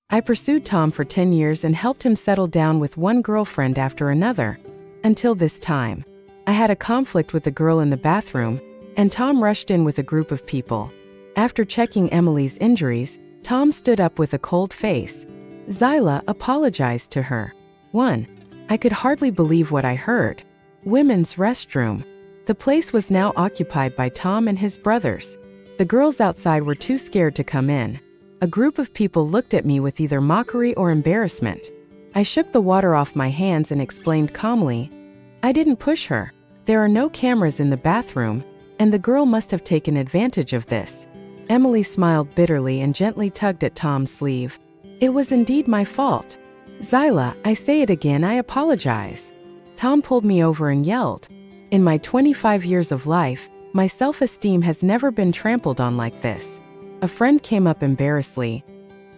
I pursued Tom for 10 years and helped him settle down with one girlfriend after another. Until this time. I had a conflict with a girl in the bathroom, and Tom rushed in with a group of people. After checking Emily's injuries, Tom stood up with a cold face. Zyla apologized to her. 1. I could hardly believe what I heard. Women's restroom. The place was now occupied by Tom and his brothers. The girls outside were too scared to come in. A group of people looked at me with either mockery or embarrassment. I shook the water off my hands and explained calmly, I didn't push her. There are no cameras in the bathroom, and the girl must have taken advantage of this. Emily smiled bitterly and gently tugged at Tom's sleeve. It was indeed my fault. Zyla, I say it again, I apologize. Tom pulled me over and yelled. In my 25 years of life, my self-esteem has never been trampled on like this. A friend came up embarrassedly.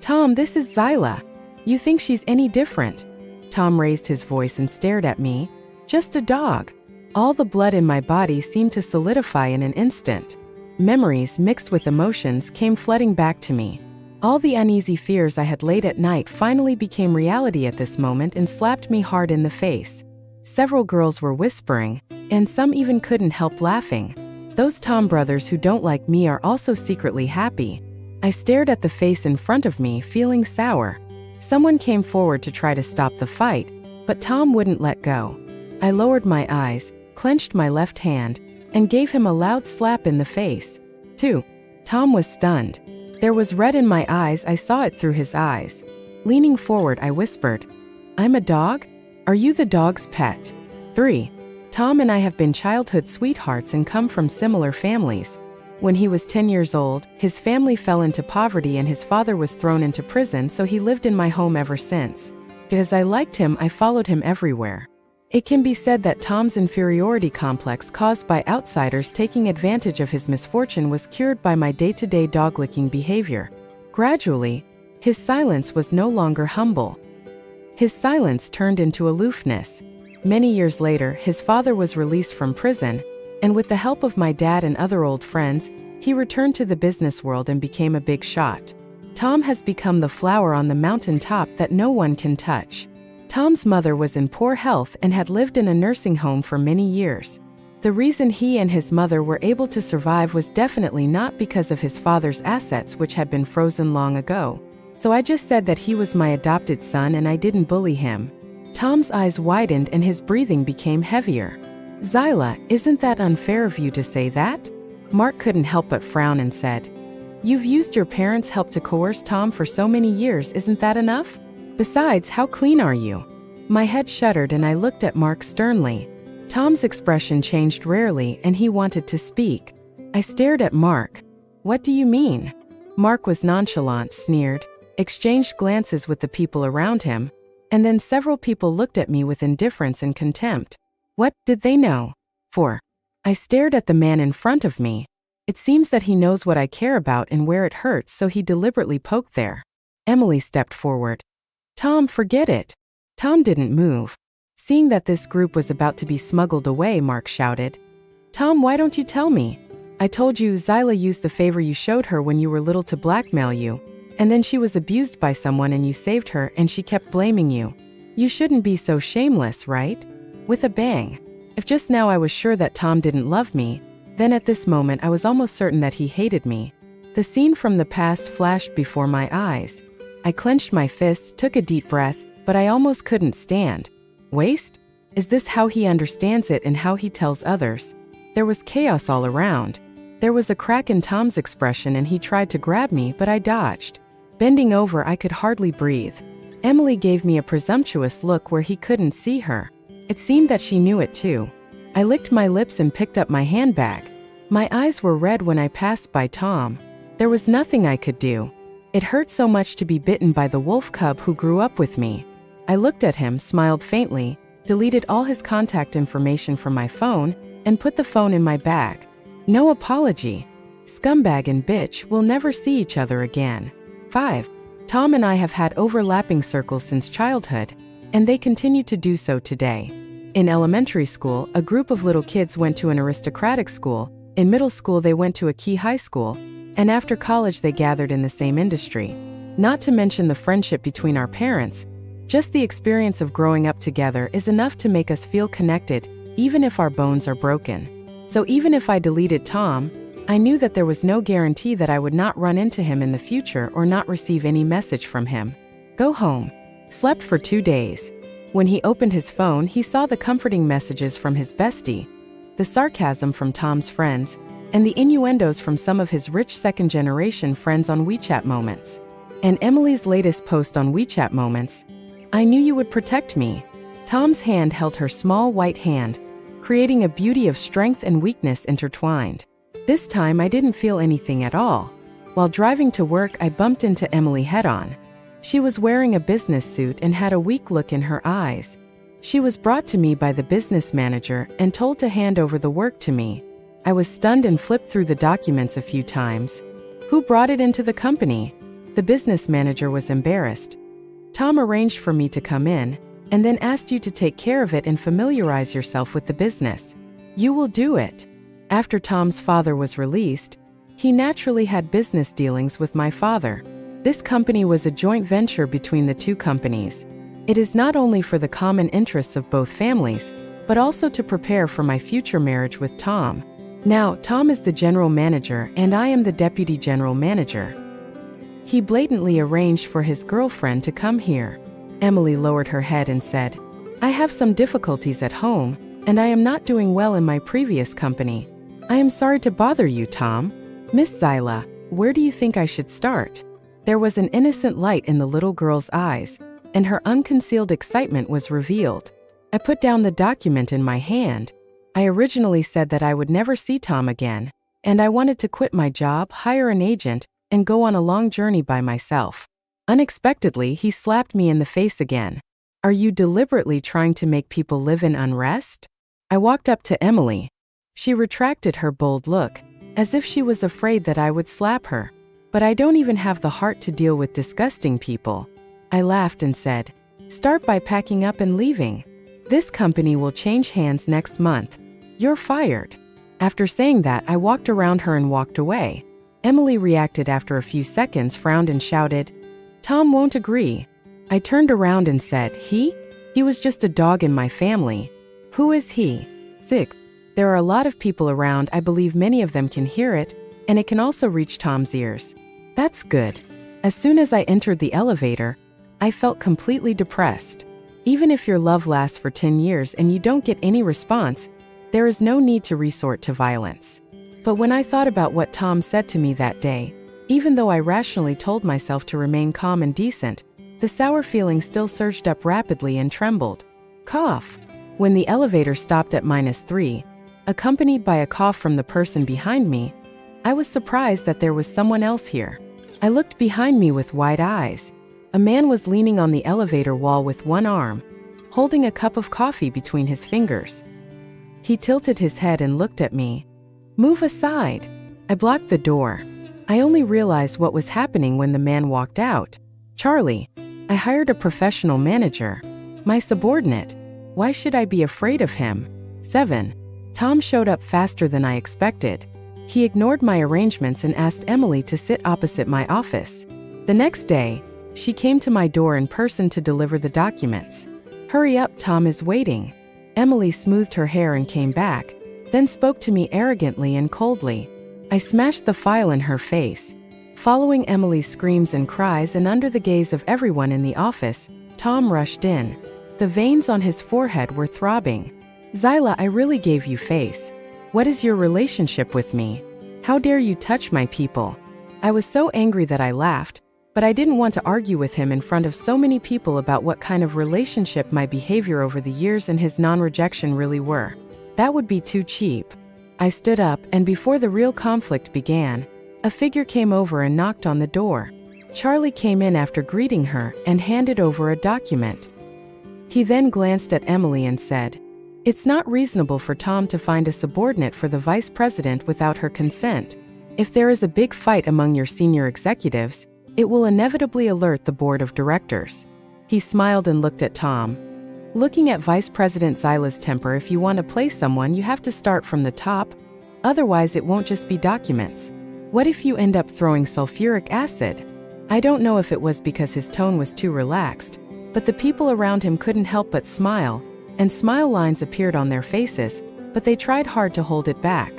Tom, this is Zyla. You think she's any different? Tom raised his voice and stared at me. Just a dog. All the blood in my body seemed to solidify in an instant. Memories mixed with emotions came flooding back to me. All the uneasy fears I had laid at night finally became reality at this moment and slapped me hard in the face. Several girls were whispering, and some even couldn't help laughing. Those Tom brothers who don't like me are also secretly happy. I stared at the face in front of me, feeling sour. Someone came forward to try to stop the fight, but Tom wouldn't let go. I lowered my eyes, clenched my left hand, and gave him a loud slap in the face. 2. Tom was stunned. There was red in my eyes, I saw it through his eyes. Leaning forward, I whispered, I'm a dog? Are you the dog's pet? 3. Tom and I have been childhood sweethearts and come from similar families. When he was 10 years old, his family fell into poverty and his father was thrown into prison, so he lived in my home ever since. Because I liked him, I followed him everywhere. It can be said that Tom's inferiority complex caused by outsiders taking advantage of his misfortune was cured by my day-to-day dog-licking behavior. Gradually, his silence was no longer humble. His silence turned into aloofness. Many years later, his father was released from prison, and with the help of my dad and other old friends, he returned to the business world and became a big shot. Tom has become the flower on the mountaintop that no one can touch. Tom's mother was in poor health and had lived in a nursing home for many years. The reason he and his mother were able to survive was definitely not because of his father's assets, which had been frozen long ago. So I just said that he was my adopted son and I didn't bully him. Tom's eyes widened and his breathing became heavier. Zyla, isn't that unfair of you to say that? Mark couldn't help but frown and said, You've used your parents' help to coerce Tom for so many years, isn't that enough? Besides, how clean are you? My head shuddered and I looked at Mark sternly. Tom's expression changed rarely and he wanted to speak. I stared at Mark. What do you mean? Mark was nonchalant, sneered, exchanged glances with the people around him, and then several people looked at me with indifference and contempt. What did they know? 4. I stared at the man in front of me. It seems that he knows what I care about and where it hurts, so he deliberately poked there. Emily stepped forward. Tom, forget it. Tom didn't move. Seeing that this group was about to be smuggled away, Mark shouted. Tom, why don't you tell me? I told you Zyla used the favor you showed her when you were little to blackmail you, and then she was abused by someone and you saved her and she kept blaming you. You shouldn't be so shameless, right? With a bang. If just now I was sure that Tom didn't love me, then at this moment I was almost certain that he hated me. The scene from the past flashed before my eyes. I clenched my fists, took a deep breath, but I almost couldn't stand. Waste? Is this how he understands it and how he tells others? There was chaos all around. There was a crack in Tom's expression and he tried to grab me, but I dodged. Bending over, I could hardly breathe. Emily gave me a presumptuous look where he couldn't see her. It seemed that she knew it too. I licked my lips and picked up my handbag. My eyes were red when I passed by Tom. There was nothing I could do. It hurt so much to be bitten by the wolf cub who grew up with me. I looked at him, smiled faintly, deleted all his contact information from my phone, and put the phone in my bag. No apology. Scumbag and bitch will never see each other again. 5. Tom and I have had overlapping circles since childhood, and they continue to do so today. In elementary school, a group of little kids went to an aristocratic school, in middle school they went to a key high school, and after college they gathered in the same industry. Not to mention the friendship between our parents. Just the experience of growing up together is enough to make us feel connected, even if our bones are broken. So even if I deleted Tom, I knew that there was no guarantee that I would not run into him in the future or not receive any message from him. Go home. Slept for 2 days. When he opened his phone, he saw the comforting messages from his bestie, the sarcasm from Tom's friends, and the innuendos from some of his rich second-generation friends on WeChat Moments. And Emily's latest post on WeChat Moments, "I knew you would protect me." Tom's hand held her small white hand, creating a beauty of strength and weakness intertwined. This time I didn't feel anything at all. While driving to work, I bumped into Emily head-on. She was wearing a business suit and had a weak look in her eyes. She was brought to me by the business manager and told to hand over the work to me. I was stunned and flipped through the documents a few times. Who brought it into the company? The business manager was embarrassed. Tom arranged for me to come in, and then asked you to take care of it and familiarize yourself with the business. You will do it. After Tom's father was released, he naturally had business dealings with my father. This company was a joint venture between the two companies. It is not only for the common interests of both families, but also to prepare for my future marriage with Tom. Now, Tom is the general manager and I am the deputy general manager. He blatantly arranged for his girlfriend to come here. Emily lowered her head and said, "I have some difficulties at home, and I am not doing well in my previous company. I am sorry to bother you, Tom. Miss Zyla, where do you think I should start?" There was an innocent light in the little girl's eyes, and her unconcealed excitement was revealed. I put down the document in my hand. I originally said that I would never see Tom again, and I wanted to quit my job, hire an agent, and go on a long journey by myself. Unexpectedly, he slapped me in the face again. "Are you deliberately trying to make people live in unrest?" I walked up to Emily. She retracted her bold look, as if she was afraid that I would slap her. "But I don't even have the heart to deal with disgusting people." I laughed and said, "Start by packing up and leaving. This company will change hands next month. You're fired." After saying that, I walked around her and walked away. Emily reacted after a few seconds, frowned and shouted, "Tom won't agree." I turned around and said, He was just a dog in my family. Who is he? 6. There are a lot of people around. I believe many of them can hear it, and it can also reach Tom's ears. That's good. As soon as I entered the elevator, I felt completely depressed. Even if your love lasts for 10 years and you don't get any response, there is no need to resort to violence. But when I thought about what Tom said to me that day, even though I rationally told myself to remain calm and decent, the sour feeling still surged up rapidly and trembled. Cough. When the elevator stopped at -3, accompanied by a cough from the person behind me, I was surprised that there was someone else here. I looked behind me with wide eyes. A man was leaning on the elevator wall with one arm, holding a cup of coffee between his fingers. He tilted his head and looked at me. "Move aside." I blocked the door. I only realized what was happening when the man walked out. "Charlie, I hired a professional manager. My subordinate. Why should I be afraid of him?" 7. Tom showed up faster than I expected. He ignored my arrangements and asked Emily to sit opposite my office. The next day, she came to my door in person to deliver the documents. "Hurry up, Tom is waiting." Emily smoothed her hair and came back, then spoke to me arrogantly and coldly. I smashed the file in her face. Following Emily's screams and cries and under the gaze of everyone in the office, Tom rushed in. The veins on his forehead were throbbing. "Zyla, I really gave you face. What is your relationship with me? How dare you touch my people?" I was so angry that I laughed, but I didn't want to argue with him in front of so many people about what kind of relationship my behavior over the years and his non-rejection really were. That would be too cheap. I stood up, and before the real conflict began, a figure came over and knocked on the door. Charlie came in after greeting her and handed over a document. He then glanced at Emily and said, "It's not reasonable for Tom to find a subordinate for the vice president without her consent. If there is a big fight among your senior executives, it will inevitably alert the board of directors." He smiled and looked at Tom. "Looking at Vice President Zyla's temper, if you want to place someone, you have to start from the top. Otherwise, it won't just be documents. What if you end up throwing sulfuric acid?" I don't know if it was because his tone was too relaxed, but the people around him couldn't help but smile, and smile lines appeared on their faces, but they tried hard to hold it back.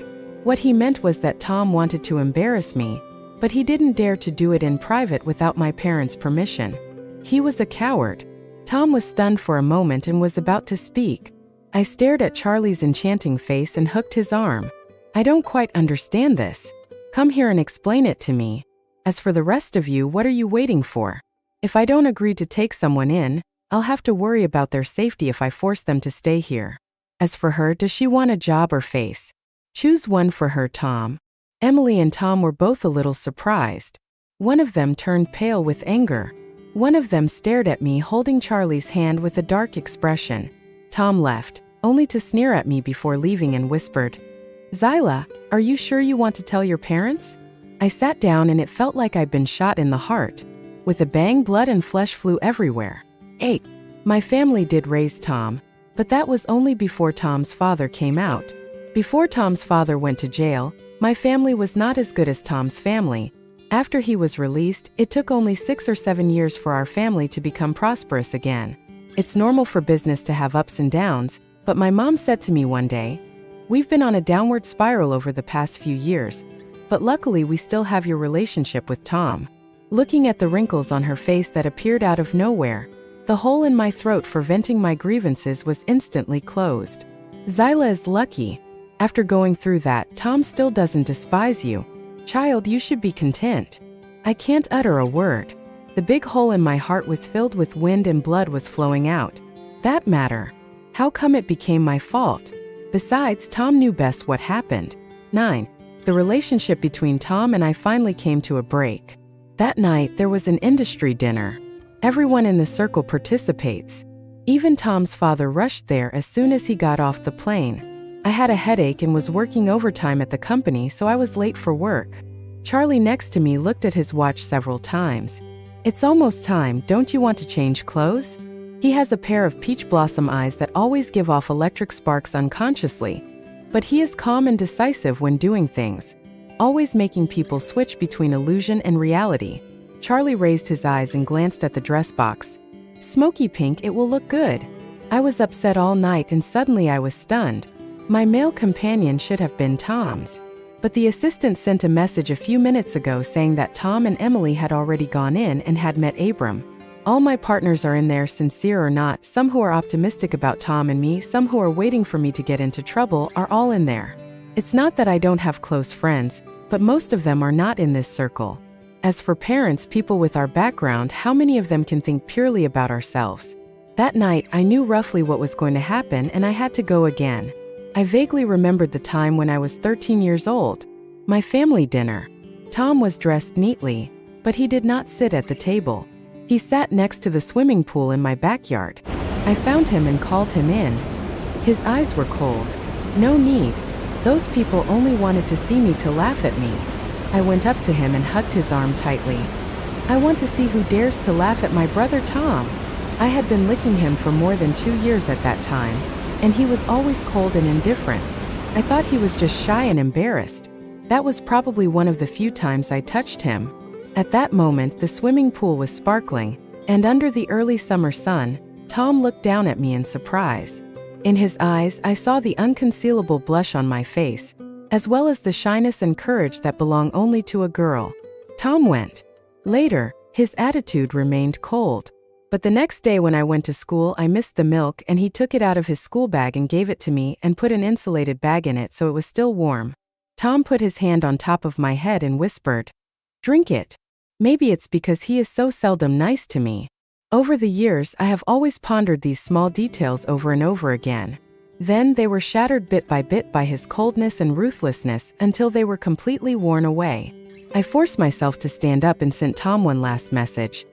What he meant was that Tom wanted to embarrass me, but he didn't dare to do it in private without my parents' permission. He was a coward. Tom was stunned for a moment and was about to speak. I stared at Charlie's enchanting face and hooked his arm. I don't quite understand this. Come here and explain it to me. As for the rest of you, what are you waiting for? If I don't agree to take someone in, I'll have to worry about their safety if I force them to stay here. As for her, does she want a job or face? Choose one for her, Tom. Emily and Tom were both a little surprised. One of them turned pale with anger. One of them stared at me holding Charlie's hand with a dark expression. Tom left, only to sneer at me before leaving and whispered, "Zyla, are you sure you want to tell your parents?" I sat down and it felt like I'd been shot in the heart. With a bang, blood and flesh flew everywhere. 8. My family did raise Tom, but that was only before Tom's father came out. Before Tom's father went to jail, my family was not as good as Tom's family. After he was released, it took only 6 or 7 years for our family to become prosperous again. It's normal for business to have ups and downs, but my mom said to me one day, "We've been on a downward spiral over the past few years, but luckily we still have your relationship with Tom." Looking at the wrinkles on her face that appeared out of nowhere, the hole in my throat for venting my grievances was instantly closed. Zyla is lucky. After going through that, Tom still doesn't despise you. Child, you should be content. I can't utter a word. The big hole in my heart was filled with wind and blood was flowing out. That matter. How come it became my fault? Besides, Tom knew best what happened. 9. The relationship between Tom and I finally came to a break. That night, there was an industry dinner. Everyone in the circle participates. Even Tom's father rushed there as soon as he got off the plane. I had a headache and was working overtime at the company, so I was late for work. Charlie next to me looked at his watch several times. "It's almost time, don't you want to change clothes?" He has a pair of peach blossom eyes that always give off electric sparks unconsciously. But he is calm and decisive when doing things, always making people switch between illusion and reality. Charlie raised his eyes and glanced at the dress box. "Smoky pink, it will look good." I was upset all night and suddenly I was stunned. My male companion should have been Tom's. But the assistant sent a message a few minutes ago saying that Tom and Emily had already gone in and had met Abram. All my partners are in there, sincere or not, some who are optimistic about Tom and me, some who are waiting for me to get into trouble, are all in there. It's not that I don't have close friends, but most of them are not in this circle. As for parents, people with our background, how many of them can think purely about ourselves? That night, I knew roughly what was going to happen and I had to go again. I vaguely remembered the time when I was 13 years old. My family dinner. Tom was dressed neatly, but he did not sit at the table. He sat next to the swimming pool in my backyard. I found him and called him in. His eyes were cold. No need. Those people only wanted to see me to laugh at me. I went up to him and hugged his arm tightly. I want to see who dares to laugh at my brother Tom. I had been licking him for more than 2 years at that time, and he was always cold and indifferent. I thought he was just shy and embarrassed. That was probably one of the few times I touched him. At that moment, the swimming pool was sparkling, and under the early summer sun, Tom looked down at me in surprise. In his eyes, I saw the unconcealable blush on my face, as well as the shyness and courage that belong only to a girl. Tom went. Later, his attitude remained cold. But the next day when I went to school, I missed the milk and he took it out of his school bag and gave it to me and put an insulated bag in it so it was still warm. Tom put his hand on top of my head and whispered, "Drink it." Maybe it's because he is so seldom nice to me. Over the years, I have always pondered these small details over and over again. Then they were shattered bit by his coldness and ruthlessness until they were completely worn away. I forced myself to stand up and sent Tom one last message.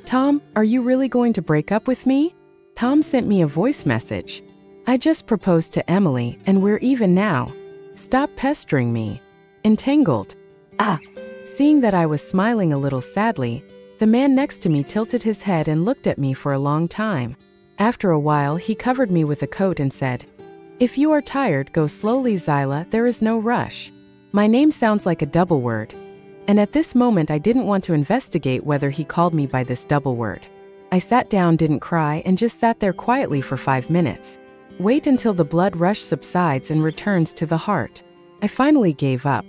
"Tom, are you really going to break up with me?" Tom sent me a voice message. "I just proposed to Emily and we're even now. Stop pestering me." Entangled. Seeing that I was smiling a little sadly, the man next to me tilted his head and looked at me for a long time. After a while, he covered me with a coat and said, "If you are tired, go slowly, Zyla, there is no rush." My name sounds like a double word. And at this moment I didn't want to investigate whether he called me by this double word. I sat down, didn't cry, and just sat there quietly for 5 minutes. Wait until the blood rush subsides and returns to the heart. I finally gave up.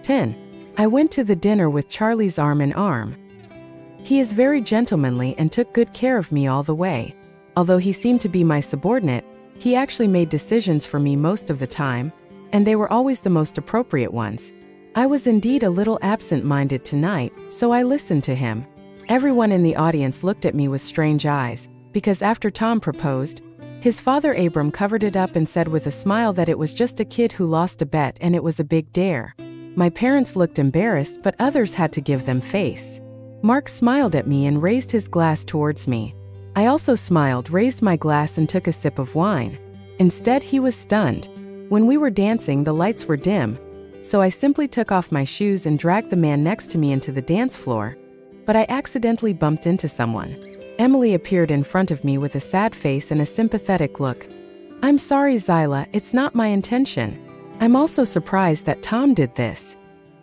10. I went to the dinner with Charlie's arm in arm. He is very gentlemanly and took good care of me all the way. Although he seemed to be my subordinate, he actually made decisions for me most of the time, and they were always the most appropriate ones. I was indeed a little absent-minded tonight, so I listened to him. Everyone in the audience looked at me with strange eyes, because after Tom proposed, his father Abram covered it up and said with a smile that it was just a kid who lost a bet and it was a big dare. My parents looked embarrassed, but others had to give them face. Mark smiled at me and raised his glass towards me. I also smiled, raised my glass and took a sip of wine. Instead, he was stunned. When we were dancing, the lights were dim, so I simply took off my shoes and dragged the man next to me into the dance floor, but I accidentally bumped into someone. Emily appeared in front of me with a sad face and a sympathetic look. "I'm sorry, Zyla, it's not my intention. I'm also surprised that Tom did this.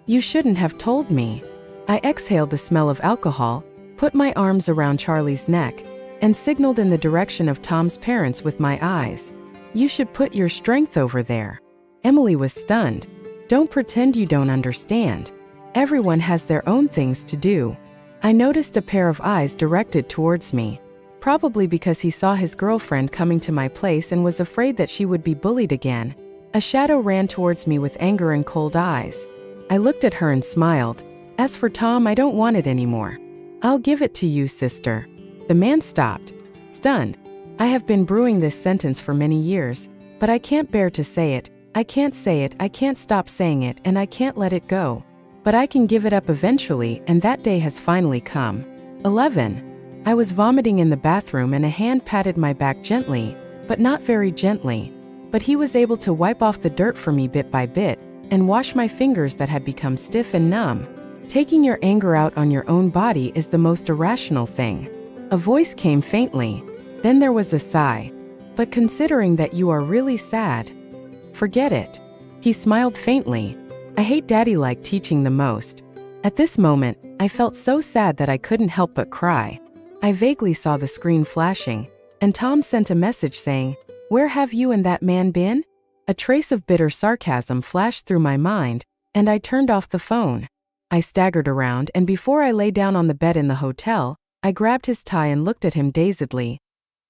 You shouldn't have told me." I exhaled the smell of alcohol, put my arms around Charlie's neck, and signaled in the direction of Tom's parents with my eyes. "You should put your strength over there." Emily was stunned. "Don't pretend you don't understand. Everyone has their own things to do." I noticed a pair of eyes directed towards me. Probably because he saw his girlfriend coming to my place and was afraid that she would be bullied again. A shadow ran towards me with anger and cold eyes. I looked at her and smiled. "As for Tom, I don't want it anymore. I'll give it to you, sister." The man stopped, stunned. I have been brewing this sentence for many years, but I can't bear to say it. I can't say it, I can't stop saying it, and I can't let it go. But I can give it up eventually, and that day has finally come. 11. I was vomiting in the bathroom and a hand patted my back gently, but not very gently. But he was able to wipe off the dirt for me bit by bit, and wash my fingers that had become stiff and numb. Taking your anger out on your own body is the most irrational thing. A voice came faintly. Then there was a sigh. "But considering that you are really sad, forget it." He smiled faintly. I hate daddy-like teaching the most. At this moment, I felt so sad that I couldn't help but cry. I vaguely saw the screen flashing, and Tom sent a message saying, "Where have you and that man been?" A trace of bitter sarcasm flashed through my mind, and I turned off the phone. I staggered around, and before I lay down on the bed in the hotel, I grabbed his tie and looked at him dazedly.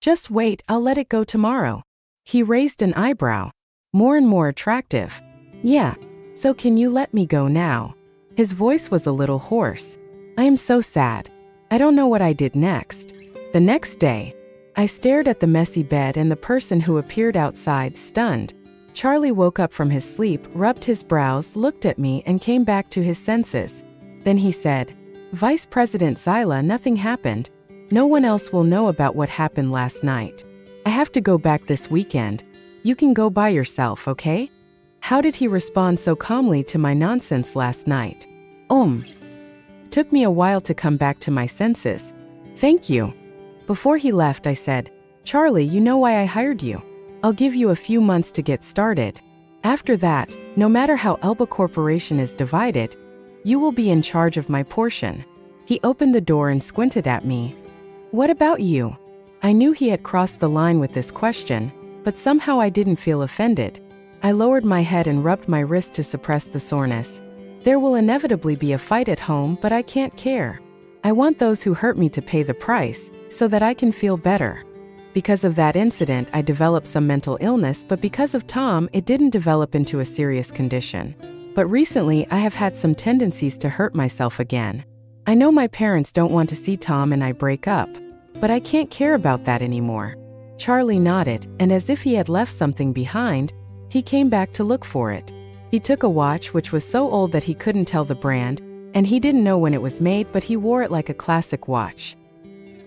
"Just wait, I'll let it go tomorrow." He raised an eyebrow. More and more attractive. "Yeah, so can you let me go now?" His voice was a little hoarse. "I am so sad. I don't know what I did next." The next day, I stared at the messy bed and the person who appeared outside, stunned. Charlie woke up from his sleep, rubbed his brows, looked at me, and came back to his senses. Then he said, "Vice President Zyla, nothing happened. No one else will know about what happened last night. I have to go back this weekend. You can go by yourself, okay?" How did he respond so calmly to my nonsense last night? It took me a while to come back to my senses. "Thank you." Before he left, I said, "Charlie, you know why I hired you. I'll give you a few months to get started. After that, no matter how Elba Corporation is divided, you will be in charge of my portion." He opened the door and squinted at me. "What about you?" I knew he had crossed the line with this question, but somehow I didn't feel offended. I lowered my head and rubbed my wrist to suppress the soreness. There will inevitably be a fight at home, but I can't care. I want those who hurt me to pay the price, so that I can feel better. Because of that incident, I developed some mental illness, but because of Tom, it didn't develop into a serious condition. But recently, I have had some tendencies to hurt myself again. I know my parents don't want to see Tom and I break up, but I can't care about that anymore. Charlie nodded, and as if he had left something behind, he came back to look for it. He took a watch which was so old that he couldn't tell the brand, and he didn't know when it was made, but he wore it like a classic watch.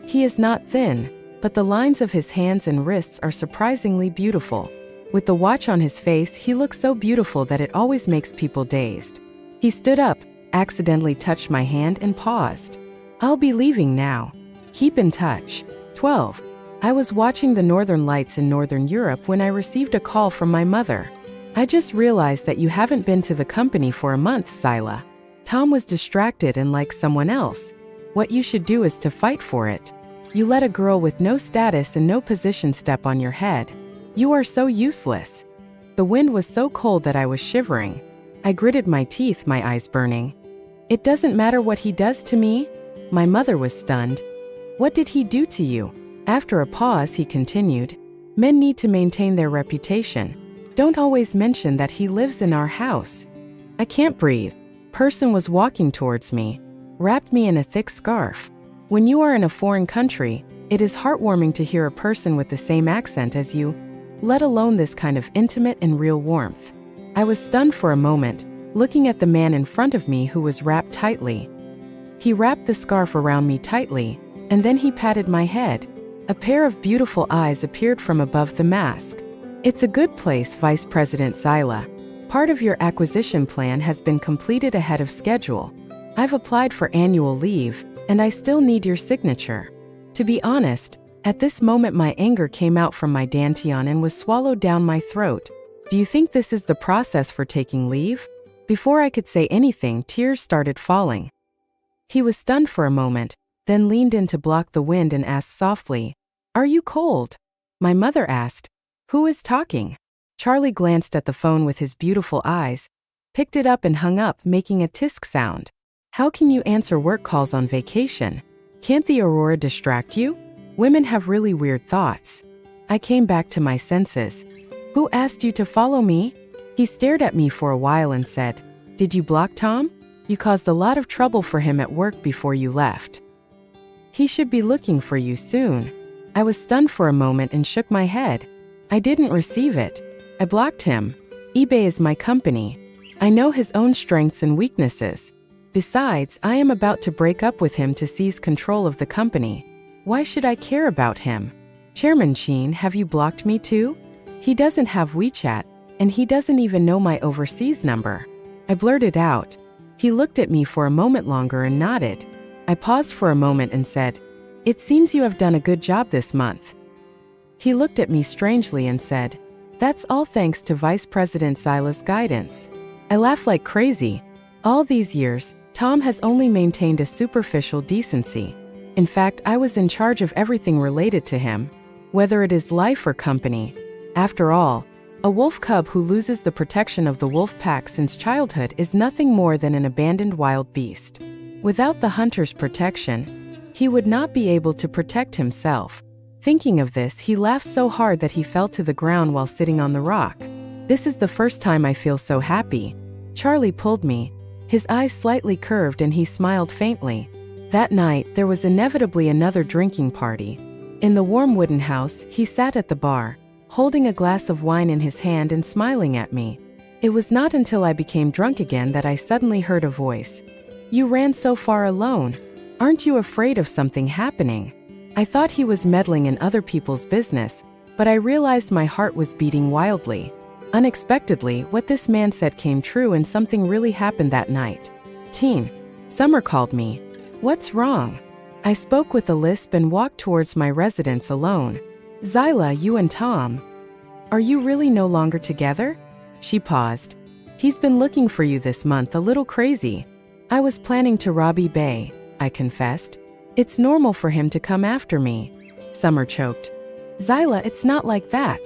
He is not thin, but the lines of his hands and wrists are surprisingly beautiful. With the watch on his face, he looks so beautiful that it always makes people dazed. He stood up, accidentally touched my hand, and paused. "I'll be leaving now. Keep in touch." 12. I was watching the Northern Lights in Northern Europe when I received a call from my mother. "I just realized that you haven't been to the company for a month, Zyla. Tom was distracted and like someone else. What you should do is to fight for it. You let a girl with no status and no position step on your head. You are so useless. The wind was so cold that I was shivering. I gritted my teeth, my eyes burning. It doesn't matter what he does to me? My mother was stunned. What did he do to you? After a pause, he continued. Men need to maintain their reputation. Don't always mention that he lives in our house. I can't breathe. Person was walking towards me, wrapped me in a thick scarf. When you are in a foreign country, it is heartwarming to hear a person with the same accent as you, let alone this kind of intimate and real warmth. I was stunned for a moment, looking at the man in front of me who was wrapped tightly. He wrapped the scarf around me tightly, and then he patted my head. A pair of beautiful eyes appeared from above the mask. It's a good place, Vice President Zyla. Part of your acquisition plan has been completed ahead of schedule. I've applied for annual leave, and I still need your signature. To be honest, at this moment my anger came out from my dantian and was swallowed down my throat. Do you think this is the process for taking leave? Before I could say anything, tears started falling. He was stunned for a moment, then leaned in to block the wind and asked softly, "Are you cold?" My mother asked, "Who is talking?" Charlie glanced at the phone with his beautiful eyes, picked it up and hung up, making a tisk sound. How can you answer work calls on vacation? Can't the aurora distract you? Women have really weird thoughts. I came back to my senses. Who asked you to follow me? He stared at me for a while and said, "Did you block Tom? You caused a lot of trouble for him at work before you left. He should be looking for you soon." I was stunned for a moment and shook my head. I didn't receive it. I blocked him. eBay is my company. I know his own strengths and weaknesses. Besides, I am about to break up with him to seize control of the company. Why should I care about him? Chairman Sheen, have you blocked me too? He doesn't have WeChat, and he doesn't even know my overseas number. I blurted out. He looked at me for a moment longer and nodded. I paused for a moment and said, "It seems you have done a good job this month." He looked at me strangely and said, "That's all thanks to Vice President Zyla's guidance." I laughed like crazy. All these years, Tom has only maintained a superficial decency. In fact, I was in charge of everything related to him, whether it is life or company. After all, a wolf cub who loses the protection of the wolf pack since childhood is nothing more than an abandoned wild beast. Without the hunter's protection, he would not be able to protect himself. Thinking of this, he laughed so hard that he fell to the ground while sitting on the rock. This is the first time I feel so happy. Charlie pulled me. His eyes slightly curved and he smiled faintly. That night, there was inevitably another drinking party. In the warm wooden house, he sat at the bar, holding a glass of wine in his hand and smiling at me. It was not until I became drunk again that I suddenly heard a voice. "You ran so far alone. Aren't you afraid of something happening?" I thought he was meddling in other people's business, but I realized my heart was beating wildly. Unexpectedly, what this man said came true and something really happened that night. "Teen." Summer called me. "What's wrong?" I spoke with a lisp and walked towards my residence alone. "Zyla, you and Tom. Are you really no longer together?" She paused. "He's been looking for you this month, a little crazy." "I was planning to rob eBay," I confessed. "It's normal for him to come after me." Summer choked. "Zyla, it's not like that.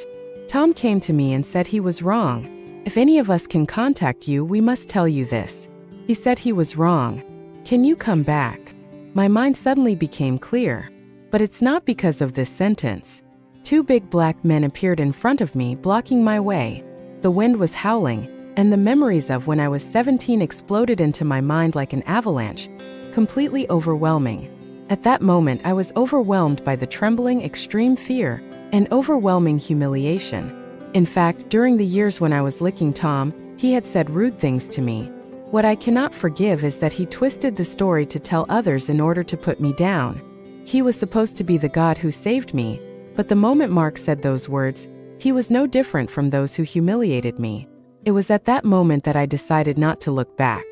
Tom came to me and said he was wrong. If any of us can contact you, we must tell you this. He said he was wrong. Can you come back?" My mind suddenly became clear. But it's not because of this sentence. Two big black men appeared in front of me, blocking my way. The wind was howling, and the memories of when I was 17 exploded into my mind like an avalanche, completely overwhelming. At that moment, I was overwhelmed by the trembling, extreme fear, and overwhelming humiliation. In fact, during the years when I was licking Tom, he had said rude things to me. What I cannot forgive is that he twisted the story to tell others in order to put me down. He was supposed to be the God who saved me, but the moment Mark said those words, he was no different from those who humiliated me. It was at that moment that I decided not to look back.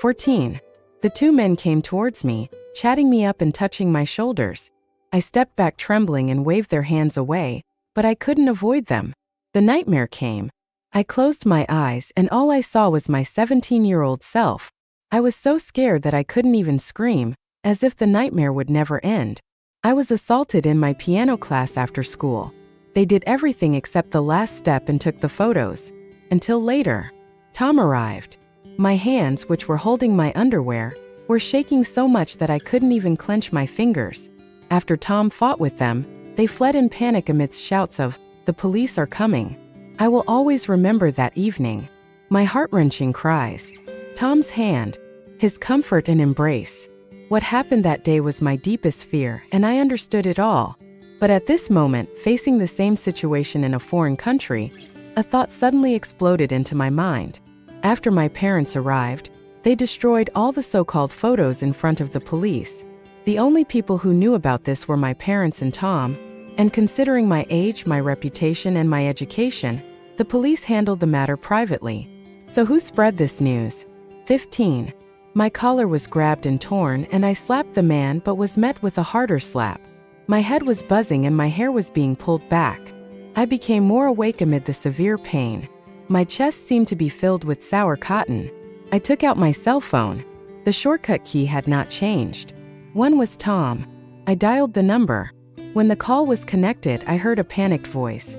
14. The two men came towards me, chatting me up and touching my shoulders. I stepped back trembling and waved their hands away, but I couldn't avoid them. The nightmare came. I closed my eyes and all I saw was my 17-year-old self, I was so scared that I couldn't even scream, as if the nightmare would never end. I was assaulted in my piano class after school. They did everything except the last step and took the photos. Until later. Tom arrived. My hands, which were holding my underwear, were shaking so much that I couldn't even clench my fingers. After Tom fought with them, they fled in panic amidst shouts of, "The police are coming." I will always remember that evening. My heart-wrenching cries. Tom's hand. His comfort and embrace. What happened that day was my deepest fear, and I understood it all. But at this moment, facing the same situation in a foreign country, a thought suddenly exploded into my mind. After my parents arrived, they destroyed all the so-called photos in front of the police. The only people who knew about this were my parents and Tom, and considering my age, my reputation, and my education, the police handled the matter privately. So who spread this news? 15. My collar was grabbed and torn, and I slapped the man but was met with a harder slap. My head was buzzing and my hair was being pulled back. I became more awake amid the severe pain. My chest seemed to be filled with sour cotton. I took out my cell phone. The shortcut key had not changed. One was Tom. I dialed the number. When the call was connected, I heard a panicked voice.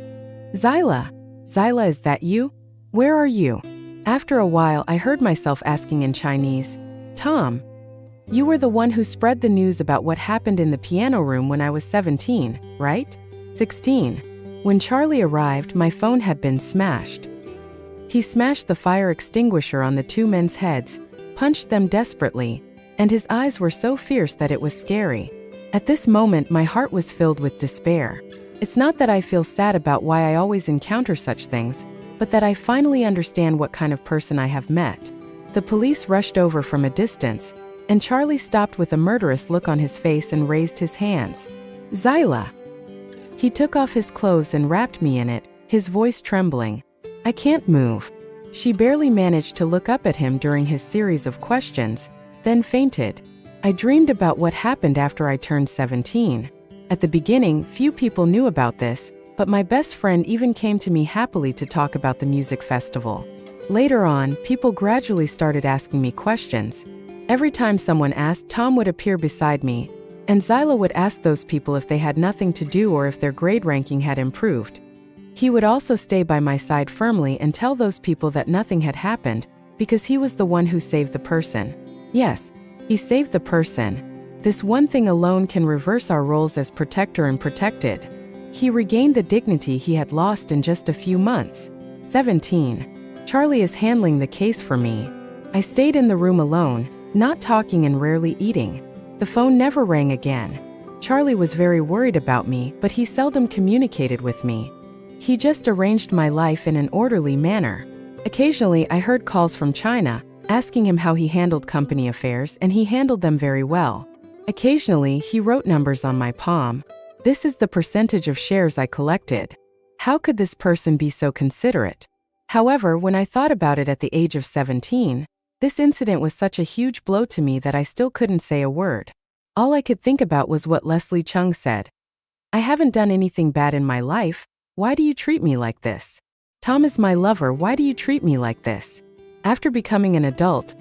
"Zyla? Zyla, is that you? Where are you?" After a while, I heard myself asking in Chinese, "Tom, you were the one who spread the news about what happened in the piano room when I was 17, right?" 16. When Charlie arrived, my phone had been smashed. He smashed the fire extinguisher on the two men's heads, punched them desperately, and his eyes were so fierce that it was scary. At this moment, my heart was filled with despair. It's not that I feel sad about why I always encounter such things, but that I finally understand what kind of person I have met. The police rushed over from a distance, and Charlie stopped with a murderous look on his face and raised his hands. "Zyla!" He took off his clothes and wrapped me in it, his voice trembling. "I can't move." She barely managed to look up at him during his series of questions, then fainted. I dreamed about what happened after I turned 17. At the beginning, few people knew about this, but my best friend even came to me happily to talk about the music festival. Later on, people gradually started asking me questions. Every time someone asked, Tom would appear beside me, and Zyla would ask those people if they had nothing to do or if their grade ranking had improved. He would also stay by my side firmly and tell those people that nothing had happened, because he was the one who saved the person. Yes, he saved the person. This one thing alone can reverse our roles as protector and protected. He regained the dignity he had lost in just a few months. 17. Charlie is handling the case for me. I stayed in the room alone, not talking and rarely eating. The phone never rang again. Charlie was very worried about me, but he seldom communicated with me. He just arranged my life in an orderly manner. Occasionally, I heard calls from China, asking him how he handled company affairs, and he handled them very well. Occasionally, he wrote numbers on my palm. This is the percentage of shares I collected. How could this person be so considerate? However, when I thought about it at the age of 17, this incident was such a huge blow to me that I still couldn't say a word. All I could think about was what Leslie Chung said. "I haven't done anything bad in my life. Why do you treat me like this? Tom is my lover. Why do you treat me like this?" After becoming an adult,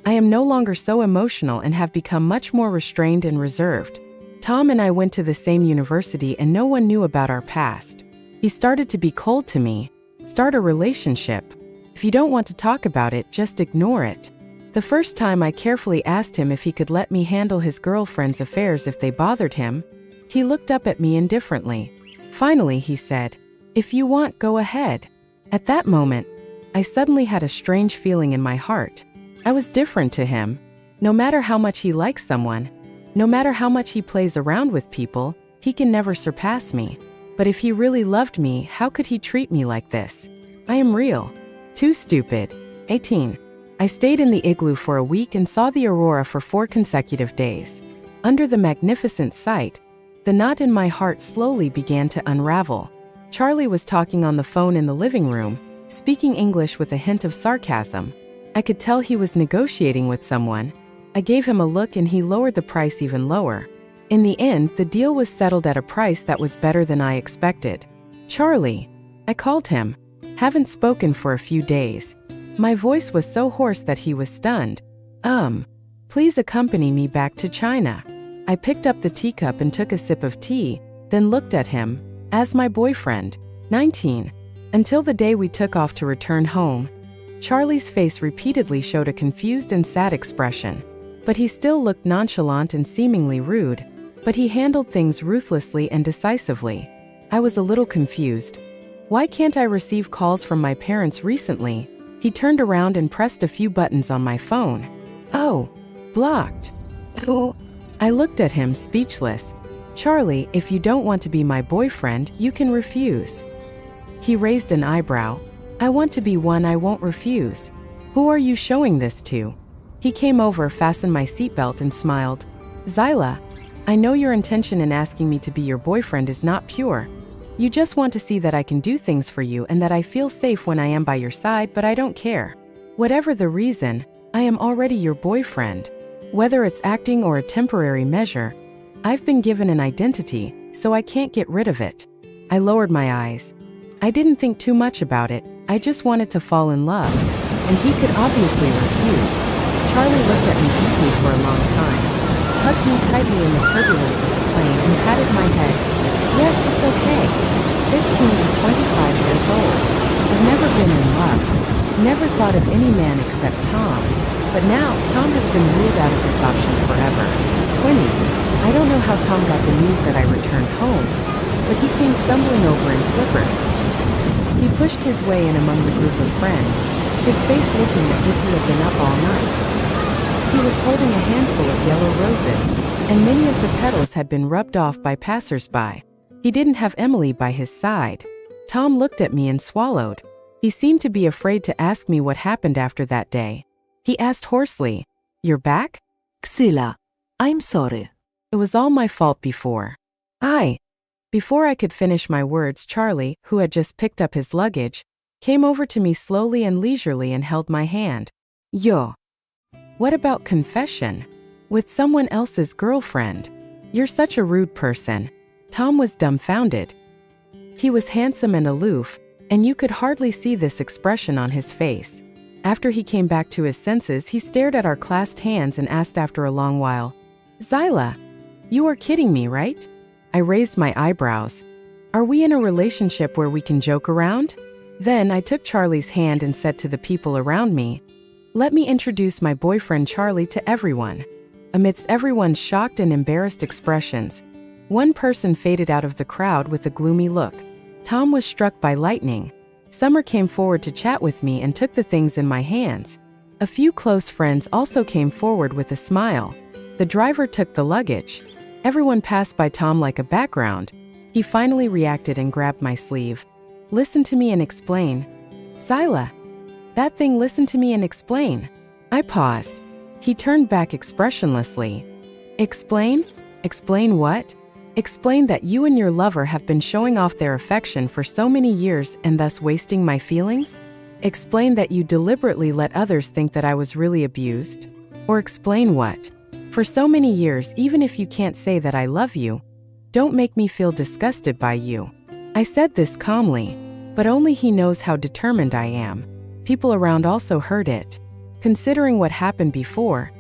I am no longer so emotional and have become much more restrained and reserved. Tom and I went to the same university and no one knew about our past. He started to be cold to me. Start a relationship. If you don't want to talk about it, just ignore it. The first time I carefully asked him if he could let me handle his girlfriend's affairs if they bothered him, he looked up at me indifferently. Finally, he said, "If you want, go ahead." At that moment, I suddenly had a strange feeling in my heart. I was different to him. No matter how much he likes someone, no matter how much he plays around with people, he can never surpass me. But if he really loved me, how could he treat me like this? I am real. Too stupid. 18. I stayed in the igloo for a week and saw the aurora for 4 consecutive days. Under the magnificent sight, the knot in my heart slowly began to unravel. Charlie was talking on the phone in the living room, speaking English with a hint of sarcasm. I could tell he was negotiating with someone. I gave him a look and he lowered the price even lower. In the end, the deal was settled at a price that was better than I expected. "Charlie," I called him. "Haven't spoken for a few days." My voice was so hoarse that he was stunned. Please accompany me back to China. I picked up the teacup and took a sip of tea, then looked at him, as my boyfriend, 19, until the day we took off to return home. Charlie's face repeatedly showed a confused and sad expression, but he still looked nonchalant and seemingly rude, but he handled things ruthlessly and decisively. I was a little confused. Why can't I receive calls from my parents recently? He turned around and pressed a few buttons on my phone. Oh, blocked. Oh. I looked at him, speechless. Charlie, if you don't want to be my boyfriend, you can refuse. He raised an eyebrow. I want to be one I won't refuse. Who are you showing this to? He came over, fastened my seatbelt, and smiled. Zyla, I know your intention in asking me to be your boyfriend is not pure. You just want to see that I can do things for you and that I feel safe when I am by your side, but I don't care. Whatever the reason, I am already your boyfriend. Whether it's acting or a temporary measure, I've been given an identity, so I can't get rid of it. I lowered my eyes. I didn't think too much about it, I just wanted to fall in love, and he could obviously refuse. Charlie looked at me deeply for a long time, hugged me tightly in the turbulence of the plane, and patted my head. Yes, it's okay. 15 to 25 years old. I've never been in love. Never thought of any man except Tom. But now, Tom has been ruled out of this option forever. 20. I don't know how Tom got the news that I returned home, but he came stumbling over in slippers. He pushed his way in among the group of friends, his face looking as if he had been up all night. He was holding a handful of yellow roses, and many of the petals had been rubbed off by passers-by. He didn't have Emily by his side. Tom looked at me and swallowed. He seemed to be afraid to ask me what happened after that day. He asked hoarsely, "You're back?" Xyla, I'm sorry. It was all my fault before. Before I could finish my words, Charlie, who had just picked up his luggage, came over to me slowly and leisurely and held my hand. Yo. What about confession? With someone else's girlfriend? You're such a rude person. Tom was dumbfounded. He was handsome and aloof, and you could hardly see this expression on his face. After he came back to his senses, he stared at our clasped hands and asked after a long while, Zyla, you are kidding me, right? I raised my eyebrows. Are we in a relationship where we can joke around? Then I took Charlie's hand and said to the people around me, let me introduce my boyfriend Charlie to everyone. Amidst everyone's shocked and embarrassed expressions, one person faded out of the crowd with a gloomy look. Tom was struck by lightning. Summer came forward to chat with me and took the things in my hands. A few close friends also came forward with a smile. The driver took the luggage. Everyone passed by Tom like a background. He finally reacted and grabbed my sleeve. Listen to me and explain. Zyla. That thing, listen to me and explain. I paused. He turned back expressionlessly. Explain? Explain what? Explain that you and your lover have been showing off their affection for so many years and thus wasting my feelings? Explain that you deliberately let others think that I was really abused? Or explain what? For so many years, even if you can't say that I love you, don't make me feel disgusted by you. I said this calmly, but only he knows how determined I am. People around also heard it. Considering what happened before,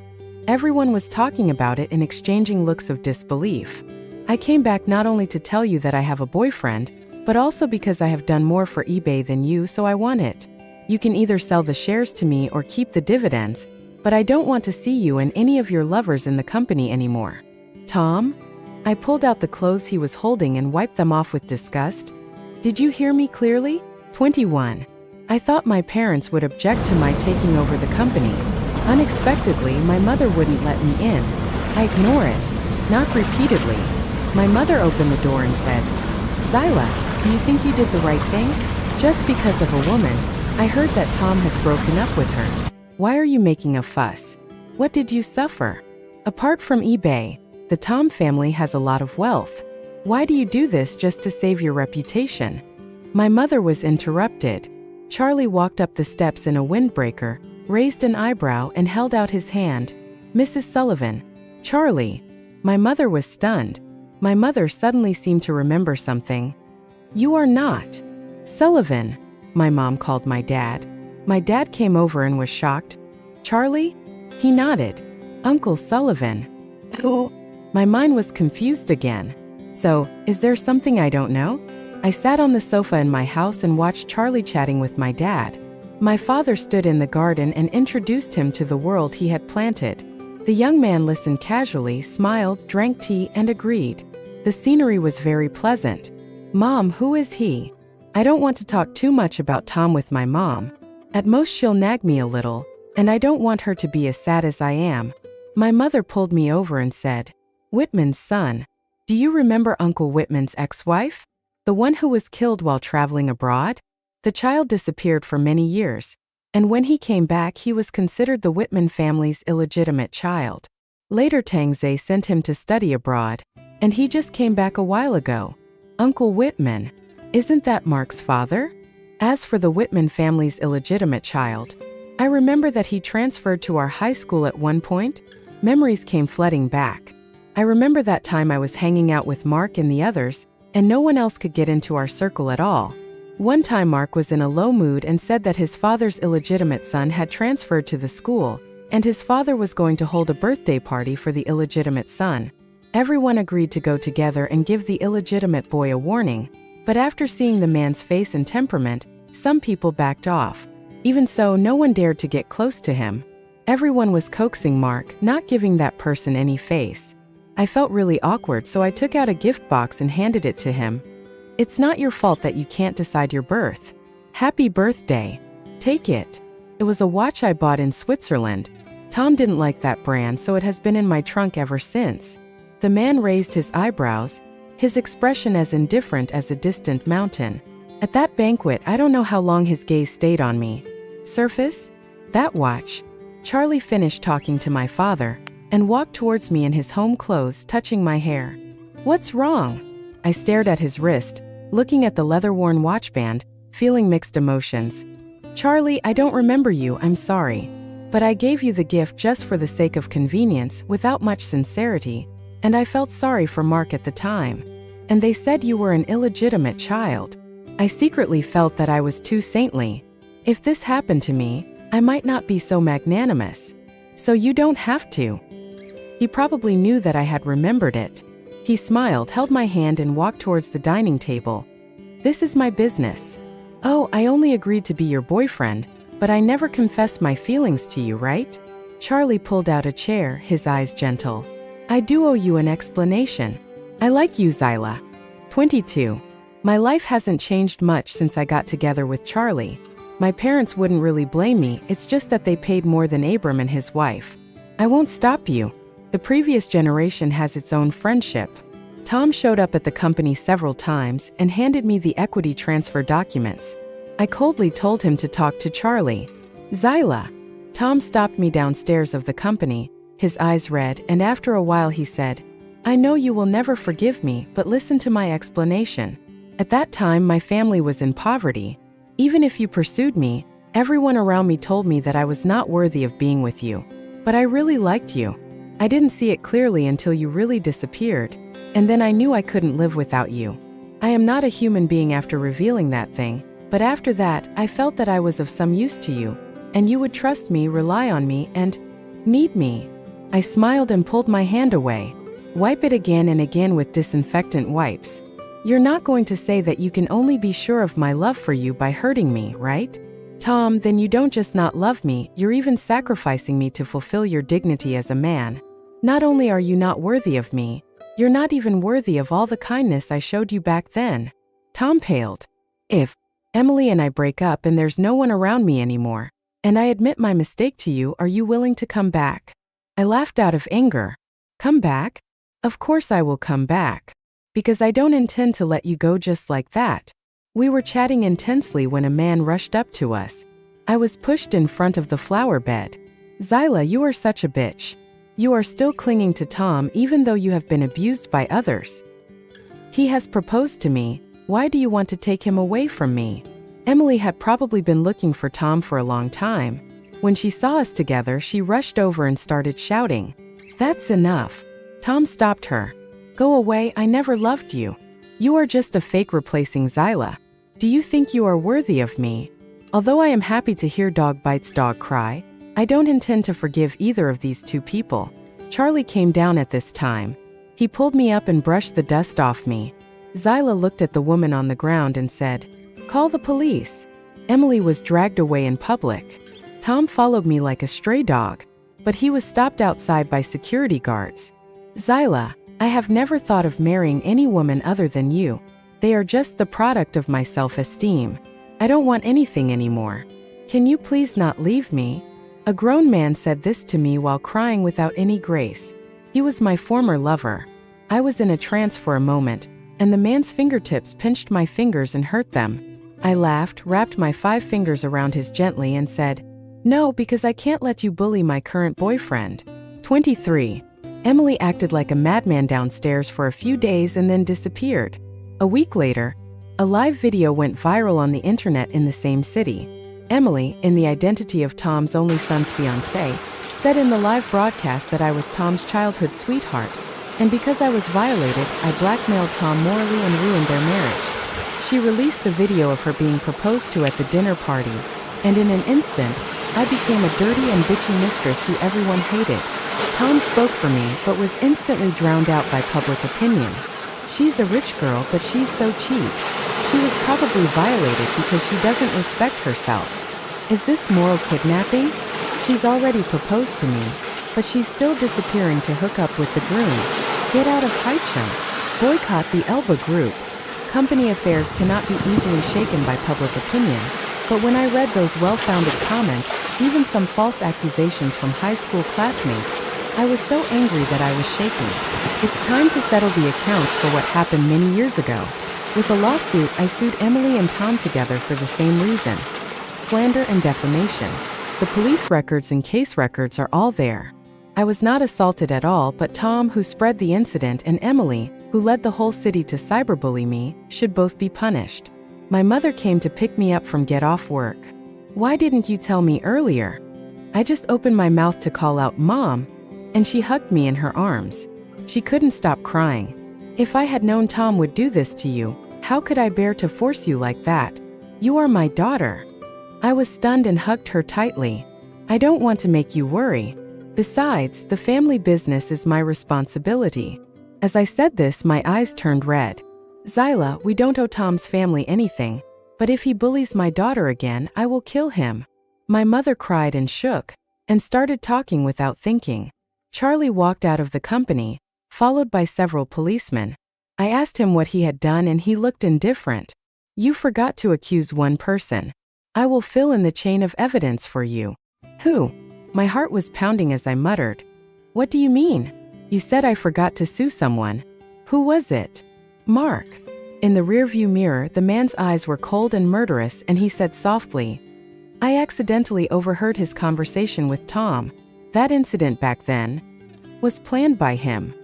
everyone was talking about it and exchanging looks of disbelief. I came back not only to tell you that I have a boyfriend, but also because I have done more for eBay than you, so I want it. You can either sell the shares to me or keep the dividends, but I don't want to see you and any of your lovers in the company anymore. Tom? I pulled out the clothes he was holding and wiped them off with disgust. Did you hear me clearly? 21. I thought my parents would object to my taking over the company. Unexpectedly, my mother wouldn't let me in. I ignore it. Knock repeatedly. My mother opened the door and said, Zyla, do you think you did the right thing? Just because of a woman. I heard that Tom has broken up with her. Why are you making a fuss? What did you suffer? Apart from eBay, the Tom family has a lot of wealth. Why do you do this just to save your reputation? My mother was interrupted. Charlie walked up the steps in a windbreaker, raised an eyebrow and held out his hand. Mrs. Sullivan. Charlie. My mother was stunned. My mother suddenly seemed to remember something. You are not Sullivan, my mom called my dad. My dad came over and was shocked. Charlie? He nodded. Uncle Sullivan. Oh. My mind was confused again. So, is there something I don't know? I sat on the sofa in my house and watched Charlie chatting with my dad. My father stood in the garden and introduced him to the world he had planted. The young man listened casually, smiled, drank tea, and agreed. The scenery was very pleasant. Mom, who is he? I don't want to talk too much about Tom with my mom. At most she'll nag me a little, and I don't want her to be as sad as I am. My mother pulled me over and said, Whitman's son. Do you remember Uncle Whitman's ex-wife? The one who was killed while traveling abroad? The child disappeared for many years, and when he came back he was considered the Whitman family's illegitimate child. Later Tangze sent him to study abroad, and he just came back a while ago. Uncle Whitman. Isn't that Mark's father? As for the Whitman family's illegitimate child, I remember that he transferred to our high school at one point. Memories came flooding back. I remember that time I was hanging out with Mark and the others, and no one else could get into our circle at all. One time Mark was in a low mood and said that his father's illegitimate son had transferred to the school, and his father was going to hold a birthday party for the illegitimate son. Everyone agreed to go together and give the illegitimate boy a warning, but after seeing the man's face and temperament, some people backed off. Even so, no one dared to get close to him. Everyone was coaxing Mark, not giving that person any face. I felt really awkward, so I took out a gift box and handed it to him. It's not your fault that you can't decide your birth. Happy birthday. Take it. It was a watch I bought in Switzerland. Tom didn't like that brand, so it has been in my trunk ever since. The man raised his eyebrows, his expression as indifferent as a distant mountain. At that banquet, I don't know how long his gaze stayed on me. Surface? That watch. Charlie finished talking to my father and walked towards me in his home clothes, touching my hair. What's wrong? I stared at his wrist, looking at the leather-worn watch band, feeling mixed emotions. Charlie, I don't remember you, I'm sorry. But I gave you the gift just for the sake of convenience, without much sincerity, and I felt sorry for Mark at the time. And they said you were an illegitimate child. I secretly felt that I was too saintly. If this happened to me, I might not be so magnanimous. So you don't have to. He probably knew that I had remembered it. He smiled, held my hand, and walked towards the dining table. This is my business. Oh, I only agreed to be your boyfriend, but I never confessed my feelings to you, right? Charlie pulled out a chair, his eyes gentle. I do owe you an explanation. I like you, Zyla. 22. My life hasn't changed much since I got together with Charlie. My parents wouldn't really blame me, it's just that they paid more than Abram and his wife. I won't stop you. The previous generation has its own friendship. Tom showed up at the company several times and handed me the equity transfer documents. I coldly told him to talk to Charlie. Zyla. Tom stopped me downstairs of the company, his eyes red, and after a while he said, I know you will never forgive me, but listen to my explanation. At that time, my family was in poverty. Even if you pursued me, everyone around me told me that I was not worthy of being with you. But I really liked you. I didn't see it clearly until you really disappeared, and then I knew I couldn't live without you. I am not a human being after revealing that thing, but after that, I felt that I was of some use to you, and you would trust me, rely on me, and need me. I smiled and pulled my hand away. Wipe it again and again with disinfectant wipes. You're not going to say that you can only be sure of my love for you by hurting me, right? Tom, then you don't just not love me, you're even sacrificing me to fulfill your dignity as a man. Not only are you not worthy of me, you're not even worthy of all the kindness I showed you back then. Tom paled. If Emily and I break up and there's no one around me anymore, and I admit my mistake to you, are you willing to come back? I laughed out of anger. Come back? Of course I will come back. Because I don't intend to let you go just like that. We were chatting intensely when a man rushed up to us. I was pushed in front of the flower bed. Zyla, you are such a bitch. You are still clinging to Tom even though you have been abused by others. He has proposed to me. Why do you want to take him away from me? Emily had probably been looking for Tom for a long time. When she saw us together, she rushed over and started shouting. That's enough. Tom stopped her. Go away, I never loved you. You are just a fake replacing Zyla. Do you think you are worthy of me? Although I am happy to hear dog bites dog cry, I don't intend to forgive either of these two people. Charlie came down at this time. He pulled me up and brushed the dust off me. Zyla looked at the woman on the ground and said, "Call the police." Emily was dragged away in public. Tom followed me like a stray dog, but he was stopped outside by security guards. "Zyla, I have never thought of marrying any woman other than you. They are just the product of my self-esteem. I don't want anything anymore. Can you please not leave me?" A grown man said this to me while crying without any grace. He was my former lover. I was in a trance for a moment, and the man's fingertips pinched my fingers and hurt them. I laughed, wrapped my 5 fingers around his gently and said, "No, because I can't let you bully my current boyfriend." 23. Emily acted like a madman downstairs for a few days and then disappeared. A week later, a live video went viral on the internet in the same city. Emily, in the identity of Tom's only son's fiancée, said in the live broadcast that I was Tom's childhood sweetheart, and because I was violated, I blackmailed Tom morally and ruined their marriage. She released the video of her being proposed to at the dinner party, and in an instant, I became a dirty and bitchy mistress who everyone hated. Tom spoke for me, but was instantly drowned out by public opinion. She's a rich girl, but she's so cheap. She was probably violated because she doesn't respect herself. Is this moral kidnapping? She's already proposed to me, but she's still disappearing to hook up with the groom. Get out of Haichung. Boycott the Elba group. Company affairs cannot be easily shaken by public opinion, but when I read those well-founded comments, even some false accusations from high school classmates, I was so angry that I was shaking. It's time to settle the accounts for what happened many years ago. With a lawsuit, I sued Emily and Tom together for the same reason: slander and defamation. The police records and case records are all there. I was not assaulted at all, but Tom, who spread the incident, and Emily, who led the whole city to cyberbully me, should both be punished. My mother came to pick me up from get off work. "Why didn't you tell me earlier?" I just opened my mouth to call out, "Mom," and she hugged me in her arms. She couldn't stop crying. "If I had known Tom would do this to you, how could I bear to force you like that? You are my daughter." I was stunned and hugged her tightly. "I don't want to make you worry. Besides, the family business is my responsibility." As I said this, my eyes turned red. "Zyla, we don't owe Tom's family anything, but if he bullies my daughter again, I will kill him." My mother cried and shook, and started talking without thinking. Charlie walked out of the company, followed by several policemen. I asked him what he had done and he looked indifferent. "You forgot to accuse one person. I will fill in the chain of evidence for you." "Who?" My heart was pounding as I muttered. "What do you mean? You said I forgot to sue someone. Who was it?" "Mark." In the rearview mirror, the man's eyes were cold and murderous, and he said softly, "I accidentally overheard his conversation with Tom. That incident back then was planned by him."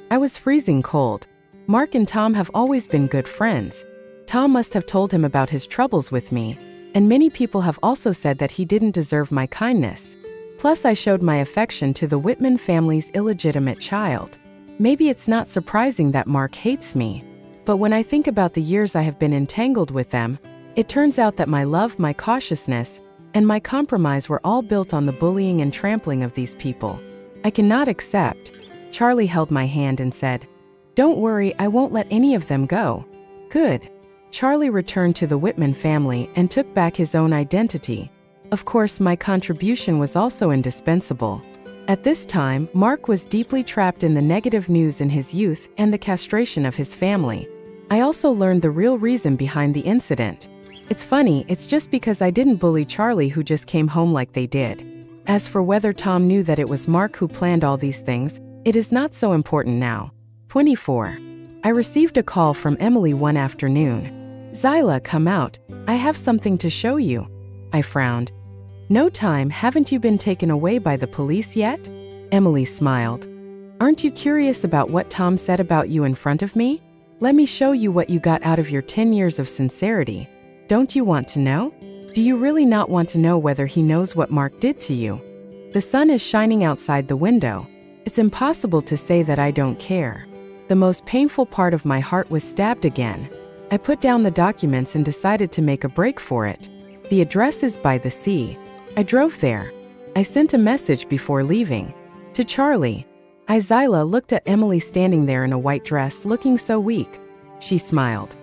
I was freezing cold. Mark and Tom have always been good friends. Tom must have told him about his troubles with me, and many people have also said that he didn't deserve my kindness. Plus, I showed my affection to the Whitman family's illegitimate child. Maybe it's not surprising that Mark hates me, but when I think about the years I have been entangled with them, it turns out that my love, my cautiousness, and my compromise were all built on the bullying and trampling of these people. I cannot accept. Charlie held my hand and said, "Don't worry, I won't let any of them go." Good. Charlie returned to the Whitman family and took back his own identity. Of course, my contribution was also indispensable. At this time, Mark was deeply trapped in the negative news in his youth and the castration of his family. I also learned the real reason behind the incident. It's funny, it's just because I didn't bully Charlie who just came home like they did. As for whether Tom knew that it was Mark who planned all these things, it is not so important now. 24. I received a call from Emily one afternoon. "Zyla, come out. I have something to show you." I frowned. "No time, haven't you been taken away by the police yet?" Emily smiled. "Aren't you curious about what Tom said about you in front of me? Let me show you what you got out of your 10 years of sincerity. Don't you want to know? Do you really not want to know whether he knows what Mark did to you? The sun is shining outside the window. It's impossible to say that I don't care." The most painful part of my heart was stabbed again. I put down the documents and decided to make a break for it. The address is by the sea. I drove there. I sent a message before leaving. To Charlie. Zyla looked at Emily standing there in a white dress looking so weak. She smiled.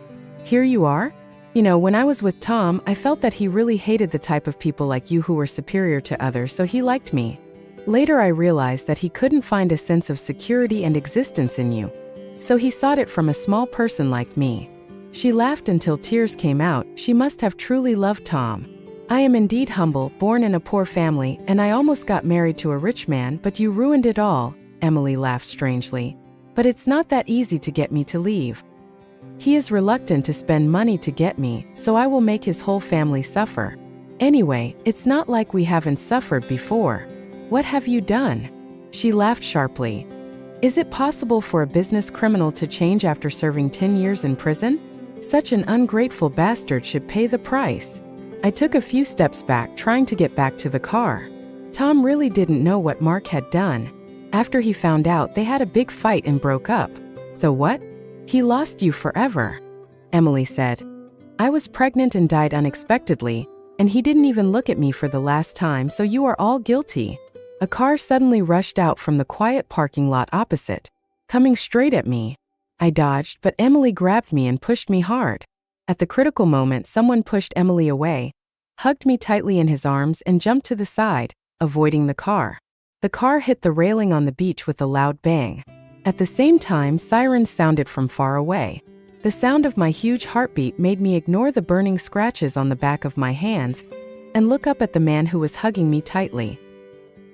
Here you are? You know, when I was with Tom, I felt that he really hated the type of people like you who were superior to others, so he liked me. Later I realized that he couldn't find a sense of security and existence in you. So he sought it from a small person like me. She laughed until tears came out. She must have truly loved Tom. I am indeed humble, born in a poor family, and I almost got married to a rich man, but you ruined it all. Emily laughed strangely. But it's not that easy to get me to leave. He is reluctant to spend money to get me, so I will make his whole family suffer. Anyway, it's not like we haven't suffered before. What have you done? She laughed sharply. Is it possible for a business criminal to change after serving 10 years in prison? Such an ungrateful bastard should pay the price. I took a few steps back, trying to get back to the car. Tom really didn't know what Mark had done. After he found out, they had a big fight and broke up. So what? He lost you forever, Emily said. I was pregnant and died unexpectedly, and he didn't even look at me for the last time, so you are all guilty. A car suddenly rushed out from the quiet parking lot opposite, coming straight at me. I dodged, but Emily grabbed me and pushed me hard. At the critical moment, someone pushed Emily away, hugged me tightly in his arms, and jumped to the side, avoiding the car. The car hit the railing on the beach with a loud bang. At the same time, sirens sounded from far away. The sound of my huge heartbeat made me ignore the burning scratches on the back of my hands and look up at the man who was hugging me tightly.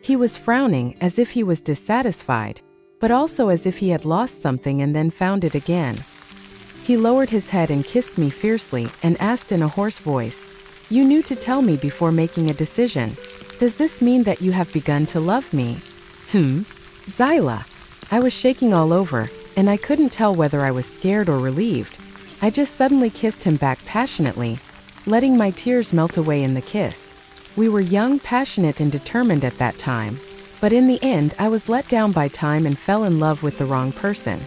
He was frowning, as if he was dissatisfied, but also as if he had lost something and then found it again. He lowered his head and kissed me fiercely and asked in a hoarse voice, "You knew to tell me before making a decision. Does this mean that you have begun to love me?" Zyla. I was shaking all over, and I couldn't tell whether I was scared or relieved. I just suddenly kissed him back passionately, letting my tears melt away in the kiss. We were young, passionate, and determined at that time. But in the end, I was let down by time and fell in love with the wrong person.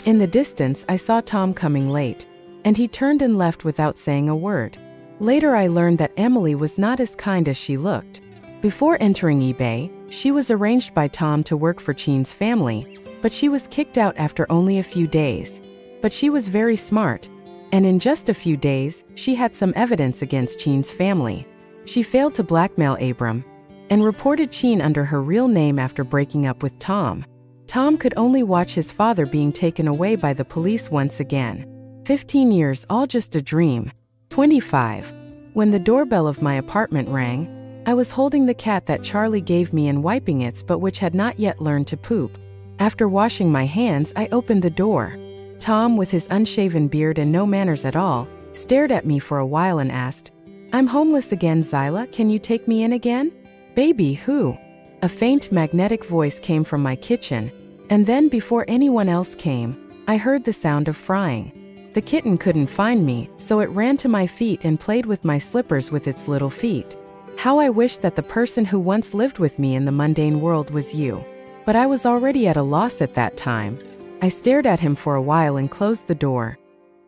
In the distance, I saw Tom coming late, and he turned and left without saying a word. Later I learned that Emily was not as kind as she looked. Before entering eBay, she was arranged by Tom to work for Chin's family, but she was kicked out after only a few days. But she was very smart, and in just a few days, she had some evidence against Chin's family. She failed to blackmail Abram, and reported Chin under her real name after breaking up with Tom. Tom could only watch his father being taken away by the police once again. 15 years, all just a dream. 25. When the doorbell of my apartment rang, I was holding the cat that Charlie gave me and wiping its butt, which had not yet learned to poop. After washing my hands, I opened the door. Tom, with his unshaven beard and no manners at all, stared at me for a while and asked, "I'm homeless again, Zyla, can you take me in again?" "Baby, who?" A faint magnetic voice came from my kitchen, and then before anyone else came, I heard the sound of frying. The kitten couldn't find me, so it ran to my feet and played with my slippers with its little feet. How I wished that the person who once lived with me in the mundane world was you. But I was already at a loss at that time. I stared at him for a while and closed the door.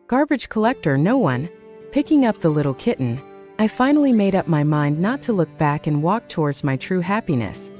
Garbage collector, no one. Picking up the little kitten, I finally made up my mind not to look back and walk towards my true happiness.